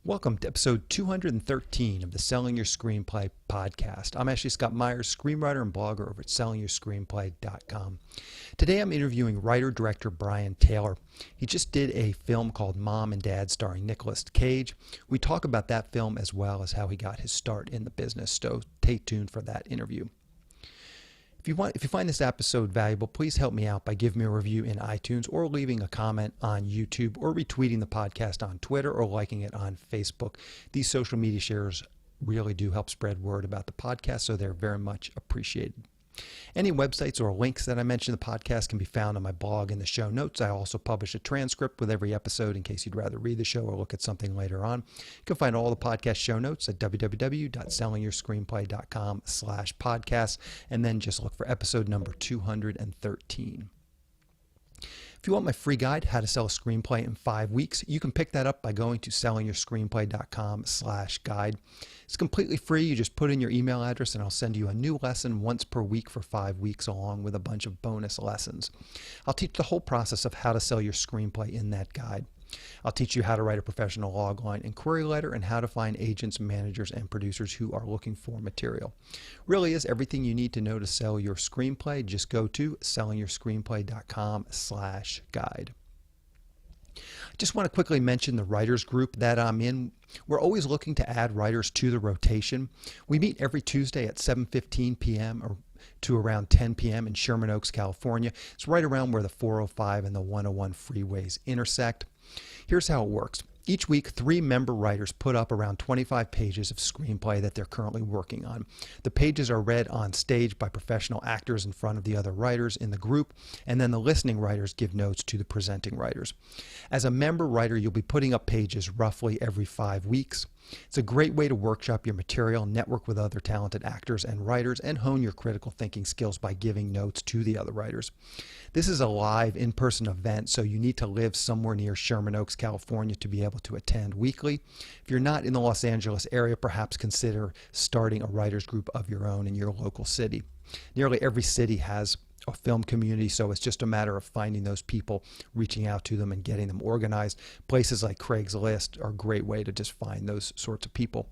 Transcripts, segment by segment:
Welcome to episode 213 of the Selling Your Screenplay podcast. I'm Ashley Scott Myers, screenwriter and blogger over at sellingyourscreenplay.com. Today I'm interviewing writer-director Brian Taylor. He just did a film called Mom and Dad starring Nicolas Cage. We talk about that film as well as how he got his start in the business, so stay tuned for that interview. If you find this episode valuable, please help me out by giving me a review in iTunes or leaving a comment on YouTube or retweeting the podcast on Twitter or liking it on Facebook. These social media shares really do help spread word about the podcast, so they're very much appreciated. Any websites or links that I mention in the podcast can be found on my blog in the show notes. I also publish a transcript with every episode in case you'd rather read the show or look at something later on. You can find all the podcast show notes at www.sellingyourscreenplay.com/podcast, and then just look for episode number 213. If you want my free guide, How to Sell a Screenplay in 5 Weeks, you can pick that up by going to sellingyourscreenplay.com/guide. It's completely free. You just put in your email address and I'll send you a new lesson once per week for 5 weeks along with a bunch of bonus lessons. I'll teach the whole process of how to sell your screenplay in that guide. I'll teach you how to write a professional logline and query letter and how to find agents, managers, and producers who are looking for material. Really is everything you need to know to sell your screenplay. Just go to sellingyourscreenplay.com/guide. I just want to quickly mention the writers group that I'm in. We're always looking to add writers to the rotation. We meet every Tuesday at 7:15 p.m. or to around 10 p.m. in Sherman Oaks, California. It's right around where the 405 and the 101 freeways intersect. Here's how it works. Each week, 3 member writers put up around 25 pages of screenplay that they're currently working on. The pages are read on stage by professional actors in front of the other writers in the group, and then the listening writers give notes to the presenting writers. As a member writer, you'll be putting up pages roughly every 5 weeks. It's a great way to workshop your material, network with other talented actors and writers, and hone your critical thinking skills by giving notes to the other writers. This is a live, in-person event, so you need to live somewhere near Sherman Oaks, California to be able to attend weekly. If you're not in the Los Angeles area, perhaps consider starting a writers group of your own in your local city. Nearly every city has a film community, so it's just a matter of finding those people, reaching out to them and getting them organized. Places like Craigslist are a great way to just find those sorts of people.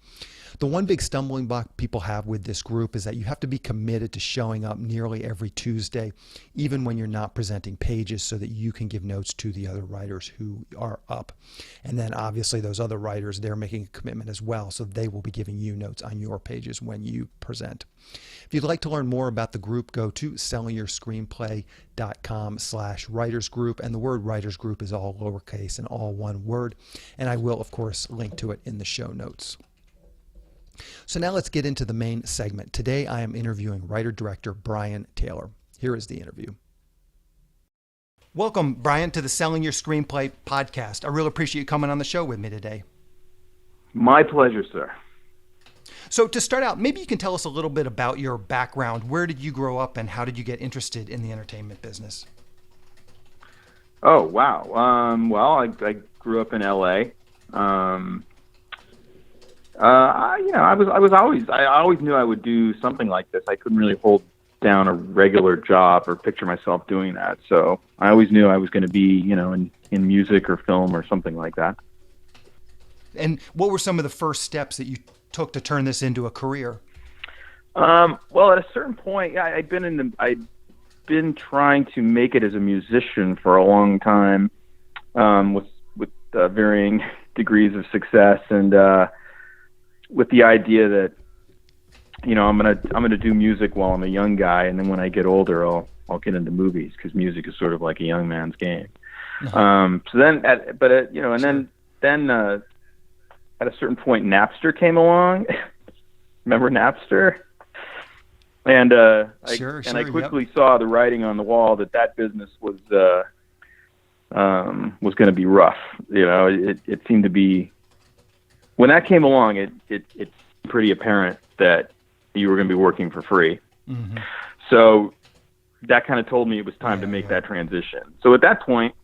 The one big stumbling block people have with this group is that you have to be committed to showing up nearly every Tuesday, even when you're not presenting pages, so that you can give notes to the other writers who are up. And then obviously those other writers, they're making a commitment as well, so they will be giving you notes on your pages when you present. If you'd like to learn more about the group, go to sellingyourscreenplay.com/writers group, and the word writers group is all lowercase and all one word, and I will of course link to it in the show notes. So now let's get into the main segment. Today I am interviewing writer-director Brian Taylor. Here is the interview. Welcome, Brian, to the Selling Your Screenplay podcast. I really appreciate you coming on the show with me today. My pleasure, sir. So to start out, maybe you can tell us a little bit about your background. Where did you grow up and how did you get interested in the entertainment business? Oh, wow. Well, I grew up in LA. I always knew I would do something like this. I couldn't really hold down a regular job or picture myself doing that. So I always knew I was going to be, in music or film or something like that. And what were some of the first steps that you took to turn this into a career? Well, at a certain point, I'd been trying to make it as a musician for a long time, with varying degrees of success, and with the idea that I'm gonna do music while I'm a young guy, and then when I get older, I'll get into movies, because music is sort of like a young man's game. So then, then at a certain point, Napster came along. Remember Napster? And I quickly saw the writing on the wall that business was going to be rough. It seemed to be, when that came along, it's pretty apparent that you were going to be working for free. Mm-hmm. So that kind of told me it was time to make that transition. So at that point,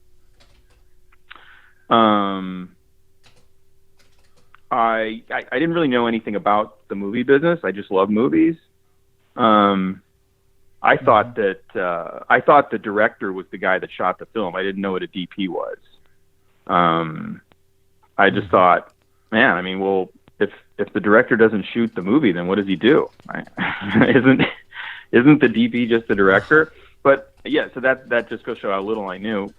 I didn't really know anything about the movie business. I just love movies. I thought the director was the guy that shot the film. I didn't know what a DP was. I just thought man, I mean, well, if the director doesn't shoot the movie, then what does he do? Right? Isn't the DP just the director? But yeah, so that just goes to show how little I knew.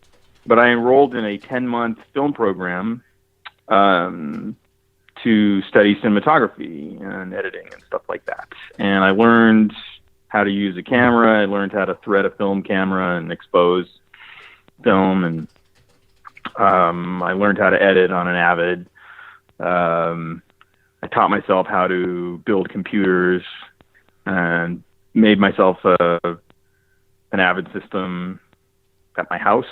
But I enrolled in a 10-month film program to study cinematography and editing and stuff like that. And I learned how to use a camera. I learned how to thread a film camera and expose film, and I learned how to edit on an Avid. I taught myself how to build computers and made myself an Avid system at my house.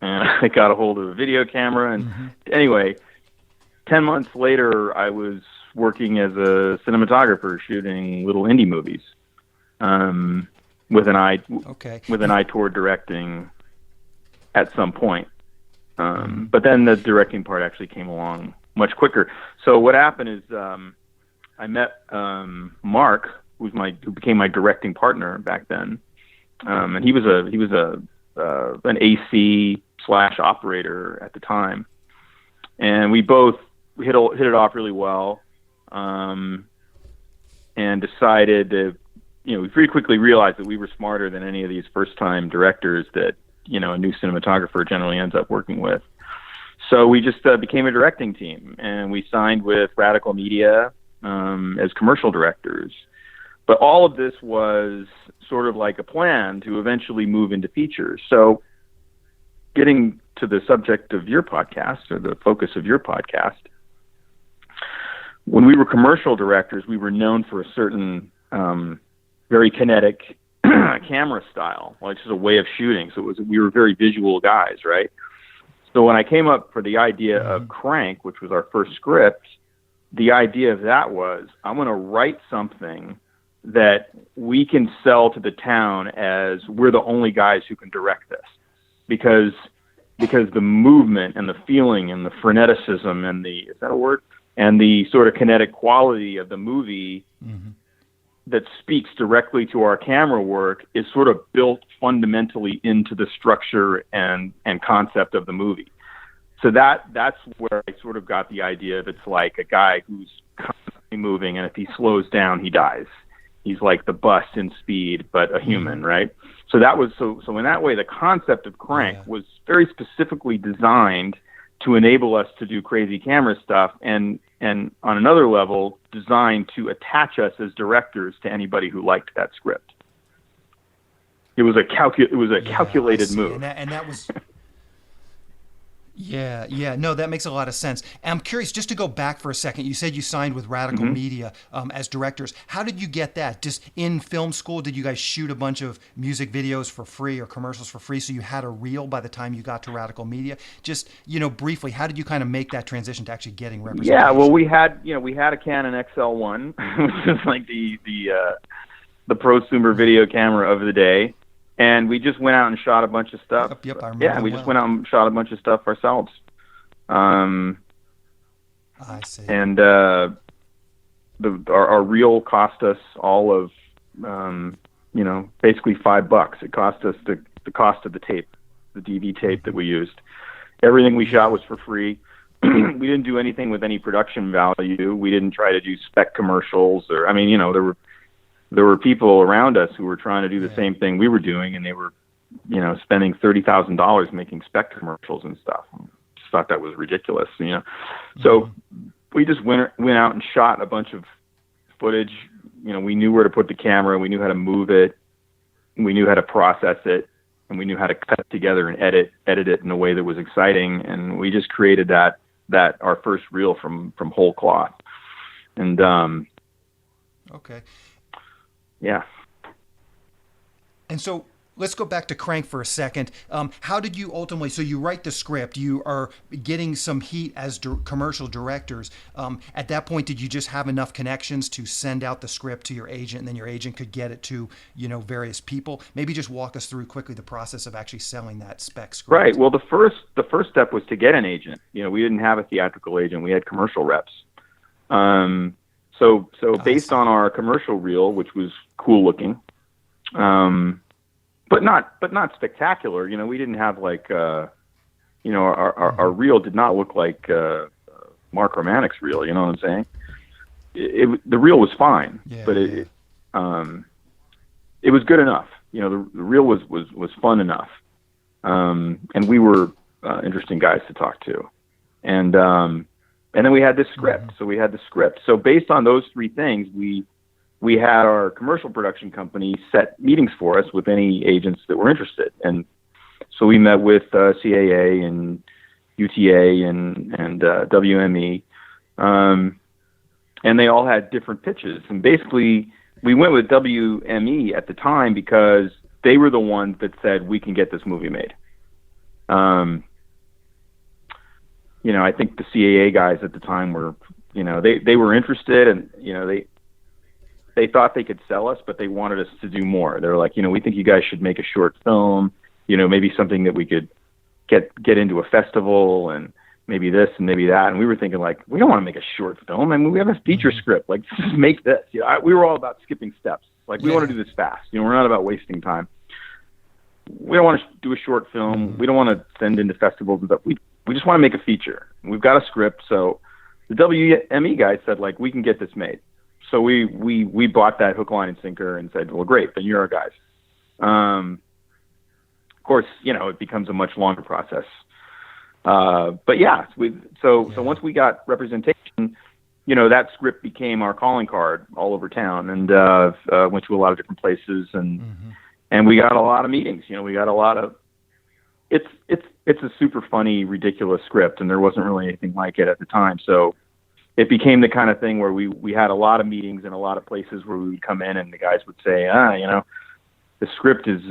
And I got a hold of a video camera. And anyway, 10 months later, I was working as a cinematographer shooting little indie movies with an eye toward directing at some point. But then the directing part actually came along much quicker. So what happened is I met Mark, who became my directing partner back then, and he was an AC/operator at the time, and we both hit it off really well, and decided to, we pretty quickly realized that we were smarter than any of these first-time directors that a new cinematographer generally ends up working with. So we just became a directing team, and we signed with Radical Media as commercial directors. But all of this was sort of like a plan to eventually move into features. So getting to the subject of your podcast, or the focus of your podcast, when we were commercial directors, we were known for a certain very kinetic camera style, like just a way of shooting. So we were very visual guys, right? So when I came up for the idea of Crank, which was our first script, the idea of that was, I'm going to write something that we can sell to the town as we're the only guys who can direct this, because the movement and the feeling and the freneticism and is that a word? And the sort of kinetic quality of the movie that speaks directly to our camera work is sort of built fundamentally into the structure and concept of the movie. So that's where I sort of got the idea of, it's like a guy who's constantly moving, and if he slows down, he dies. He's like the bus in Speed, but a human, right? So that was so in that way, the concept of Crank was very specifically designed to enable us to do crazy camera stuff, and on another level, designed to attach us as directors to anybody who liked that script. It was a calculated move. And that was Yeah. No, that makes a lot of sense. And I'm curious, just to go back for a second, you said you signed with Radical Media as directors. How did you get that? Just in film school, did you guys shoot a bunch of music videos for free or commercials for free, so you had a reel by the time you got to Radical Media? Just, briefly, how did you kind of make that transition to actually getting representation? Yeah, well, we had a Canon XL1, which is like the prosumer video camera of the day. And we just went out and shot a bunch of stuff. Yep, I remember. Yeah, we just went out and shot a bunch of stuff ourselves. I see. And our reel cost us all of, basically $5. It cost us the cost of the tape, the DV tape that we used. Everything we shot was for free. We didn't do anything with any production value. We didn't try to do spec commercials there were people around us who were trying to do the same thing we were doing, and they were, spending $30,000 making spec commercials and stuff. Just thought that was ridiculous, So we just went out and shot a bunch of footage. We knew where to put the camera, we knew how to move it, we knew how to process it, and we knew how to cut it together and edit it in a way that was exciting. And we just created that our first reel from whole cloth. And okay. Yeah. And so let's go back to Crank for a second. How did you ultimately, so you write the script, you are getting some heat as commercial directors. At that point, did you just have enough connections to send out the script to your agent, and then your agent could get it to, various people? Maybe just walk us through quickly the process of actually selling that spec script. Right. Well, the first step was to get an agent. We didn't have a theatrical agent. We had commercial reps. So based on our commercial reel, which was cool looking, but not spectacular. We didn't have like, our reel did not look like, Mark Romanik's reel. You know what I'm saying? The reel was fine, but it was good enough. You know, the reel was fun enough, and we were interesting guys to talk to, and then we had this script. So we had the script. So based on those three things, we had our commercial production company set meetings for us with any agents that were interested, and so we met with CAA and UTA and WME, and they all had different pitches. And basically, we went with WME at the time because they were the ones that said we can get this movie made. You know, I think the CAA guys at the time were, you know, they were interested, and you know, they thought they could sell us, but they wanted us to do more. They were like, you know, we think you guys should make a short film, you know, maybe something that we could get into a festival, and maybe this and maybe that. And we were thinking, like, we don't want to make a short film. I mean, we have a feature script. Like, just make this. You know, we were all about skipping steps. Like, we want to do this fast. You know, we're not about wasting time. We don't want to do a short film. We don't want to send into festivals and stuff. We just want to make a feature. We've got a script. So the WME guys said, like, we can get this made. So we bought that hook, line, and sinker and said, well, great, then you're our guys. Of course, you know, it becomes a much longer process. But yeah, so once we got representation, you know, that script became our calling card all over town, and went to a lot of different places, and we got a lot of meetings. You know, we got a lot of. It's a super funny, ridiculous script, and there wasn't really anything like it at the time. So it became the kind of thing where we had a lot of meetings in a lot of places where we would come in, and the guys would say, you know, the script is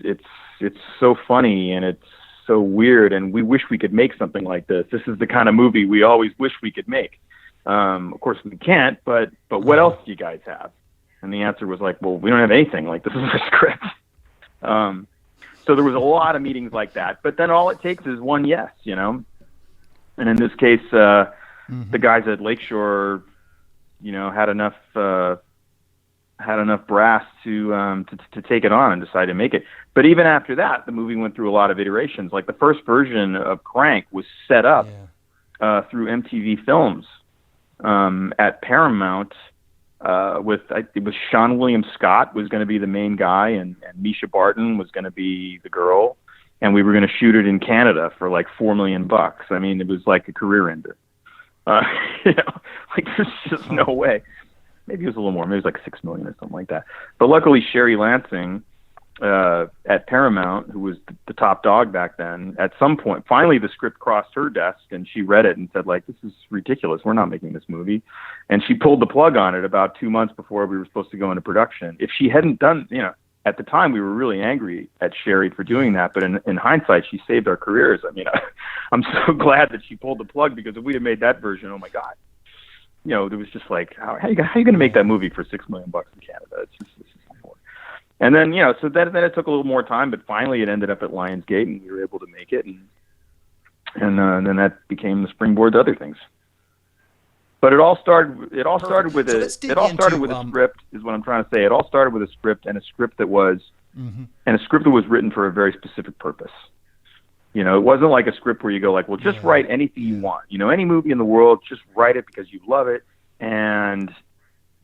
it's so funny and it's so weird, and we wish we could make something like this. This is the kind of movie we always wish we could make. Of course we can't, but what else do you guys have? And the answer was like, well, we don't have anything. Like, this is a script. So there was a lot of meetings like that, but then all it takes is one yes, you know? And in this case, the guys at Lakeshore, you know, had enough brass to take it on and decide to make it. But even after that, the movie went through a lot of iterations. Like, the first version of Crank was set up through MTV Films at Paramount. It was Sean William Scott was going to be the main guy, and Misha Barton was going to be the girl, and we were going to shoot it in Canada for like $4 million. I mean, it was like a career ender. You know, like, there's just no way. Maybe it was a little more. Maybe it was like $6 million or something like that. But luckily, Sherry Lansing at Paramount, who was the top dog back then, at some point, finally the script crossed her desk, and she read it and said, like, this is ridiculous. We're not making this movie. And she pulled the plug on it about 2 months before we were supposed to go into production. If she hadn't done, you know, at the time we were really angry at Sherry for doing that, but in hindsight, she saved our careers. I mean, I'm so glad that she pulled the plug, because if we had made that version, oh my God. You know, there was just like, how are you going to make that movie for $6 million in Canada? It's just not work. And then, you know, so then it took a little more time, but finally it ended up at Lionsgate, and we were able to make it, and then that became the springboard to other things. But it all started with a script, is what I'm trying to say. It all started with a script, and a script that was written for a very specific purpose. You know, it wasn't like a script where you go like, well, just write anything you want. You know, any movie in the world, just write it because you love it, and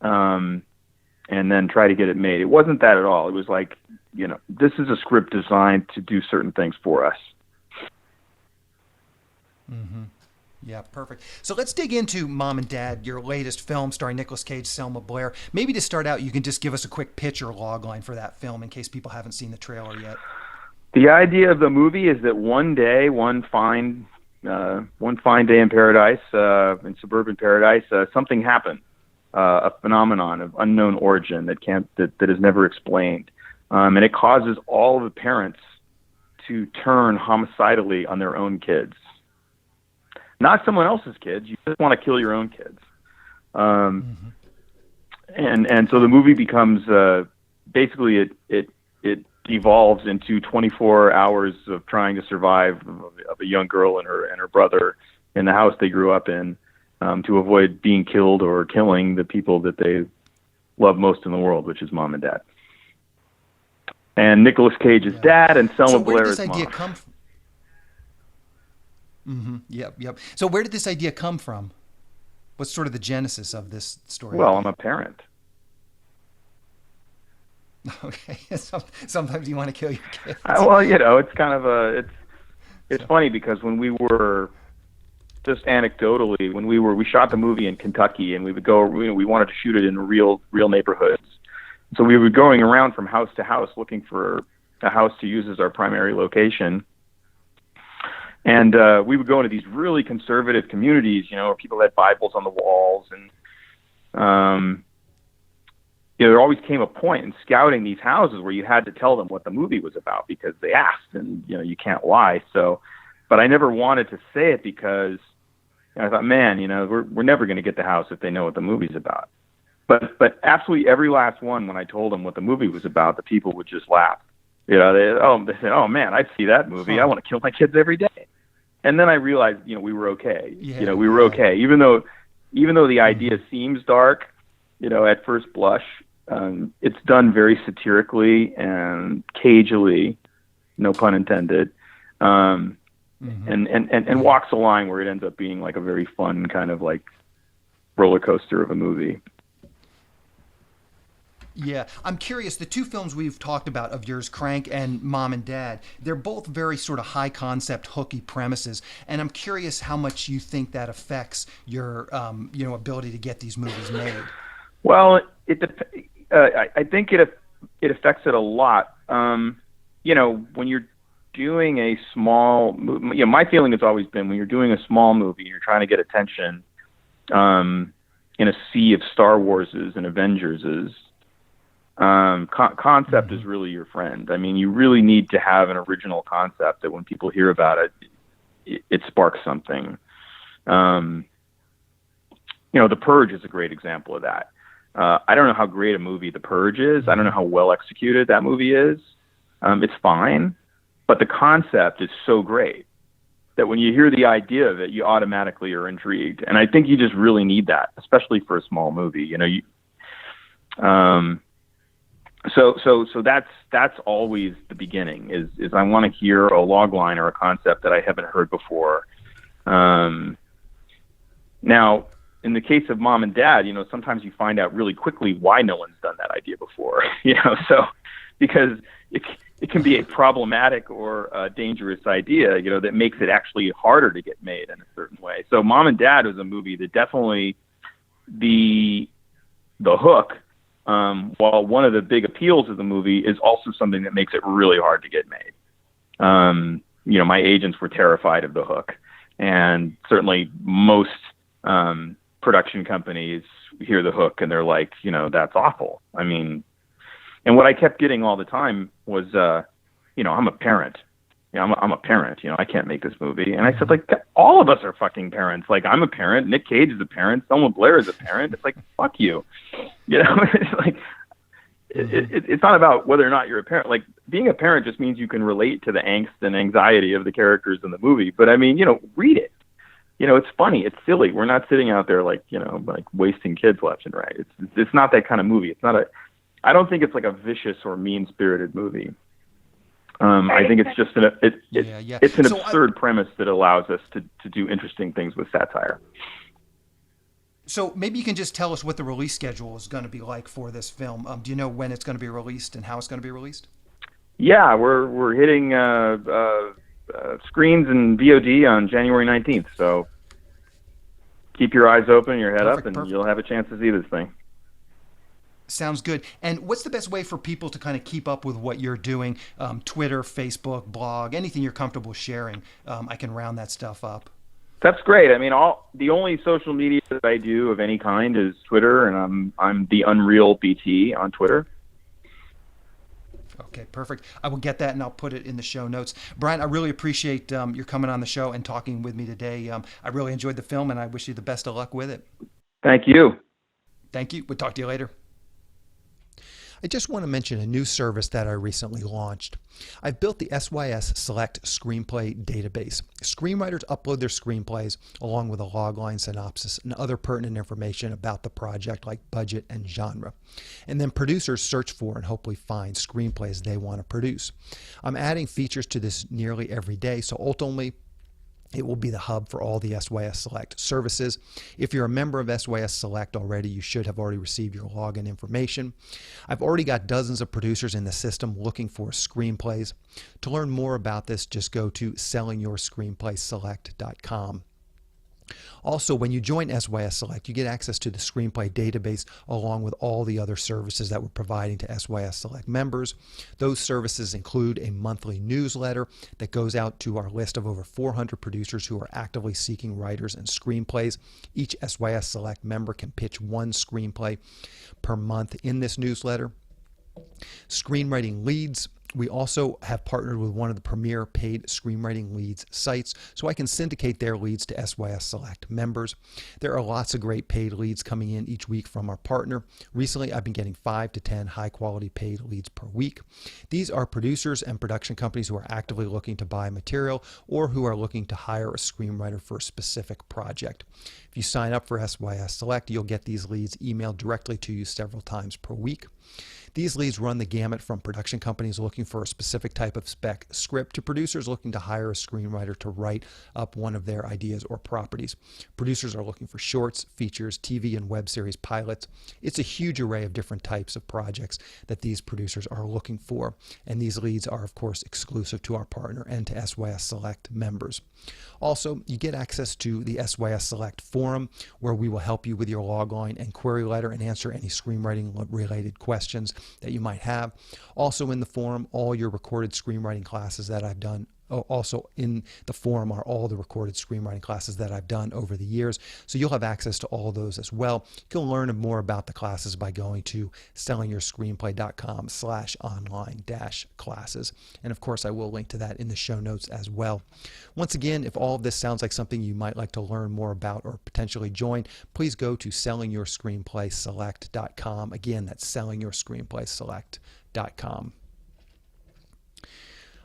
then try to get it made. It wasn't that at all. It was like, you know, this is a script designed to do certain things for us. Yeah, perfect. So let's dig into Mom and Dad, your latest film starring Nicolas Cage, Selma Blair. Maybe to start out, you can just give us a quick pitch or log line for that film in case people haven't seen the trailer yet. The idea of the movie is that one day, one fine day in paradise, in suburban paradise, something happened, a phenomenon of unknown origin that is never explained, and it causes all of the parents to turn homicidally on their own kids, not someone else's kids. You just want to kill your own kids, and so the movie becomes basically it evolves into 24 hours of trying to survive of a young girl and her brother in the house they grew up in, to avoid being killed or killing the people that they love most in the world, which is Mom and Dad. And Nicolas Cage is dad, and Selma Blair is mom. Where did this idea come from? Yep, yep. So where did this idea come from? What's sort of the genesis of this story Well, I'm idea? a parent. Okay. Sometimes you want to kill your I, kids. well, it's kind of it's So, funny because when we were just anecdotally, we shot the movie in Kentucky, and we would go, we wanted to shoot it in real neighborhoods. So we were going around from house to house looking for a house to use as our primary location. And we would go into these really conservative communities, where people had Bibles on the walls. And, there always came a point in scouting these houses where you had to tell them what the movie was about because they asked, and, you can't lie. So, but I never wanted to say it because I thought, man, we're never going to get the house if they know what the movie's about. But absolutely every last one, when I told them what the movie was about, the people would just laugh. They said, oh man, I'd see that movie. I huh. want to kill my kids every day. And then I realized, we were okay. Yeah, We were yeah. okay, even though the Hmm. idea seems dark, at first blush. It's done very satirically and cagily, no pun intended, Hmm. and Yeah. walks a line where it ends up being like a very fun kind of like roller coaster of a movie. Yeah, I'm curious. The two films we've talked about of yours, Crank and Mom and Dad, they're both very sort of high concept, hooky premises, and I'm curious how much you think that affects your, ability to get these movies made. Well, I think it affects it a lot. When you're doing a small movie, my feeling has always been when you're doing a small movie, you're trying to get attention in a sea of Star Warses and Avengerses. Concept Hmm. is really your friend. I mean, you really need to have an original concept that when people hear about it sparks something. Um, The Purge is a great example of that. I don't know how great a movie The Purge is. I don't know Hmm. how well executed that movie is. It's fine, but the concept is so great that when you hear the idea of it, you automatically are intrigued. And I think you just really need that, especially for a small movie. Um, so that's always the beginning. Is I want to hear a log line or a concept that I haven't heard before. Now, in the case of Mom and Dad, sometimes you find out really quickly why no one's done that idea before. So because it can be a problematic or a dangerous idea, that makes it actually harder to get made in a certain way. So Mom and Dad was a movie that definitely the hook, while one of the big appeals of the movie, is also something that makes it really hard to get made. My agents were terrified of the hook, and certainly most production companies hear the hook and they're like, that's awful. I mean, and what I kept getting all the time was, I'm a parent. I'm a parent. I can't make this movie. And I said, Hmm. like, all of us are fucking parents. Like, I'm a parent. Nick Cage is a parent. Selma Blair is a parent. It's like, fuck you. It's like, Hmm. it's not about whether or not you're a parent. Like, being a parent just means you can relate to the angst and anxiety of the characters in the movie. But I mean, read it. It's funny. It's silly. We're not sitting out there like, like wasting kids left and right. It's not that kind of movie. I don't think it's like a vicious or mean spirited movie. I think it's just Yeah, yeah. it's an So absurd premise that allows us to do interesting things with satire. So maybe you can just tell us what the release schedule is going to be like for this film. Do you know when it's going to be released and how it's going to be released? Yeah, we're hitting screens and VOD on January 19th. So keep your eyes open, your head up, Perfect, and perfect. you'll have a chance to see this thing. Sounds good. And what's the best way for people to kind of keep up with what you're doing? Twitter, Facebook, blog, anything you're comfortable sharing. I can round that stuff up. That's great. I mean, the only social media that I do of any kind is Twitter, and I'm the Unreal BT on Twitter. Okay, perfect. I will get that and I'll put it in the show notes. Brian, I really appreciate your coming on the show and talking with me today. I really enjoyed the film and I wish you the best of luck with it. Thank you. Thank you. We'll talk to you later. I just want to mention a new service that I recently launched. I've built the SYS Select Screenplay database. Screenwriters upload their screenplays along with a logline synopsis and other pertinent information about the project like budget and genre. And then producers search for and hopefully find screenplays they want to produce. I'm adding features to this nearly every day, so ultimately It will be the hub for all the SYS Select services. If you're a member of SYS Select already, you should have already received your login information. I've already got dozens of producers in the system looking for screenplays. To learn more about this, just go to sellingyourscreenplayselect.com. Also, when you join SYS Select, you get access to the screenplay database along with all the other services that we're providing to SYS Select members. Those services include a monthly newsletter that goes out to our list of over 400 producers who are actively seeking writers and screenplays. Each SYS Select member can pitch one screenplay per month in this newsletter. Screenwriting leads. We also have partnered with one of the premier paid screenwriting leads sites, so I can syndicate their leads to SYS Select members. There are lots of great paid leads coming in each week from our partner. Recently, I've been getting 5 to 10 high-quality paid leads per week. These are producers and production companies who are actively looking to buy material or who are looking to hire a screenwriter for a specific project. If you sign up for SYS Select, you'll get these leads emailed directly to you several times per week. These leads run the gamut from production companies looking for a specific type of spec script to producers looking to hire a screenwriter to write up one of their ideas or properties. Producers are looking for shorts, features, TV and web series pilots. It's a huge array of different types of projects that these producers are looking for, and these leads are, of course, exclusive to our partner and to SYS Select members. Also, you get access to the SYS Select forum, where we will help you with your logline and query letter and answer any screenwriting-related questions that you might have. Also in the forum, all your recorded screenwriting classes that I've done. Also in the forum are all the recorded screenwriting classes that I've done over the years. So you'll have access to all those as well. You can learn more about the classes by going to sellingyourscreenplay.com/online-classes. And of course, I will link to that in the show notes as well. Once again, if all of this sounds like something you might like to learn more about or potentially join, please go to sellingyourscreenplayselect.com. Again, that's sellingyourscreenplayselect.com.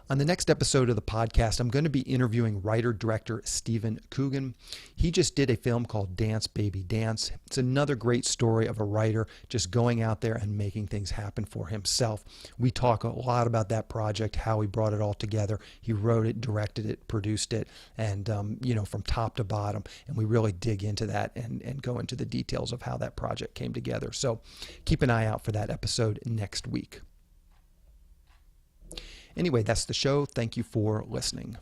On the next episode of the podcast, I'm going to be interviewing writer-director Stephen Coogan. He just did a film called Dance Baby Dance. It's another great story of a writer just going out there and making things happen for himself. We talk a lot about that project, how he brought it all together. He wrote it, directed it, produced it, and from top to bottom. And we really dig into that and go into the details of how that project came together. So keep an eye out for that episode next week. Anyway, that's the show. Thank you for listening.